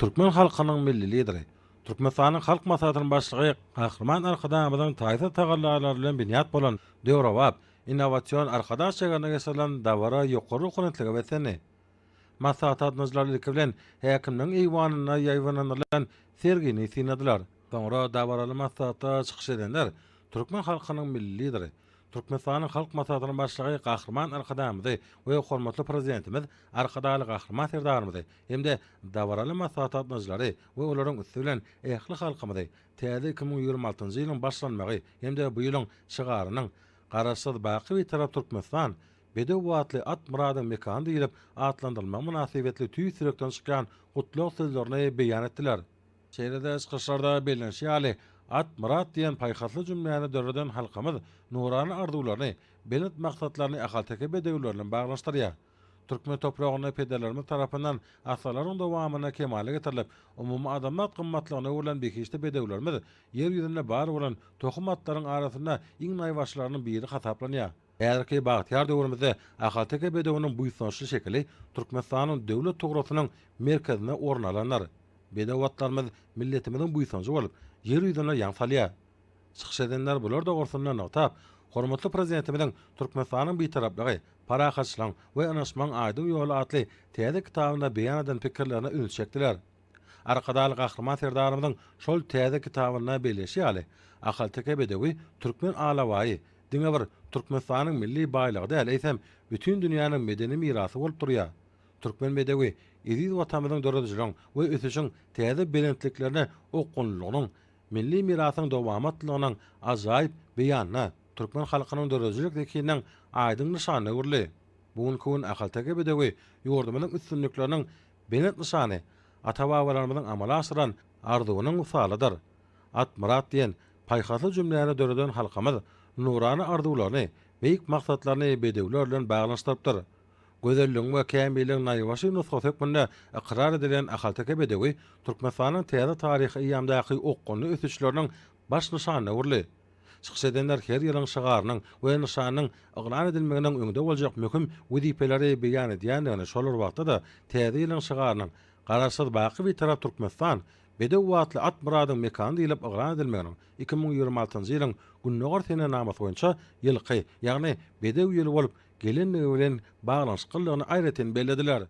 Türkmen halkynyň milli lideri, Türkmenistanyň halk maslahatynyň başlygy Gahrman Arkadamyň taýsa tagallarlar bilen binýat bolan Döwrawap innowasion arkadaş çegerine geçirilen dawara ýokary hukumatligi weseni. Maslahat adamjylary bilen häkimniň eýwanyna ýaýwananylan sergini sinadylar. Soňra dawaraly maslahatda çykyş edenler Türkmen halkynyň milli lideri, Türkmenistanyň halk maslahatynyň başlygy Gahrman Arkadamyň we hormatly prezidentimiz Arkadaly Gahrman Serdarymyz hemde dawaraly maslahat adamjylary we olaryň üstü bilen ähli halkymyzy täze 2026-njy ýylyň başlanmagy hemde bu ýylyň çygarynyň garaşsyz baky bir tarap Türkmenistan Bedew watly at muradyň mekany diýilip atlandyrylma münasibetli tüý sürekden çykan gutluk sözlerini beýan etdiler. Şeýlede çykyşlarda belenşi ýaly at murad diýen paýhatly jümläni dörreden halkymyz nurany arzuwlaryny, belet maksatlaryny ahal-teke bedewlerle baglaşdyrýar. Türkmen topragyny pederlerimiz tarapyndan asalaryň dowamyna kemale getirilip, umumy adamlat gymmatlygyna bolan bekişde bedewlerimiz ýer ýüzünde bar bolan tohumatlaryň arasynda iň naýbaşlarynyň biri hasaplanýar. Ägerki bagtyar döwrümizde ahal-teke bedewiniň buýsançly şekli Türkmenistanyň döwlet tograsynyň merkezine orun alanlar. Bedewatlarymyz milletimiziň buýsançy bolup, ýer ýüzüne ýaňsalýar. Çykyş edenler bular dogrusyna notap, hormatly prezidentimiziň Türkmenistanyň bir taraplygy, parahaçlyk we anaşmaň aýdyň ýoly atly täze kitabyna beýan eden pikirlerini ünçekdiler. Arkadaly Gahrman Serdarymyň şol täze kitabyna beleşi ýaly ahal-teke bedewi Türkmen alawaýy diňe bir Türkmenistanyň milli baýlygy däl eýsem bütün dünýäniň medeni mirasy bolup durýar. Türkmen bedewi Iziz watanymyzyň döredijiligiň we ösüşiň täze belentliklerine okunlygynyň milli mirasyň dowamatlygynyn ajaýyp beýanyna Türkmen halkynyň döredijilik zekiniň aýdyň nyşany görli. Bugun ahal-teke bedewi ýurdumynyň üstünlikleriniň benet nyşany ata-babalarymyzyň amala aşyran arzuwynyň usalydyr. At murad diýen paýhatly jümläni döreden halkymyz nurany arzuwlaryny, beýik maksatlaryny bedewler bilen baglanşdyrypdyr. Gözelligiň we kämilligiň naýbaşy nusgasy hükmünde ikrar edilen ahal-teke bedewi Türkmenistanyň täze taryhy ýamdaky okunly ösüşleriniň baş nyşany urly. Çykyş edenler her ýylyň şygarynyň we nyşanynyň yglan edilmeginiň öňünde boljak möhüm wezipeleri beýan edýändigini şolar wagtda da täze ýylyň şygarynyň garaşsyz baky bir tarap Türkmenistan Bedew watly at muradyň mekany diýilip yglan edilmeginiň 2026-njy ýylyň Günnöger sene namasy boýunça ýylky, ýagny Bedew ýyly bolup gelenligi bilen baglanşyk kyldygyny aýratyn bellediler.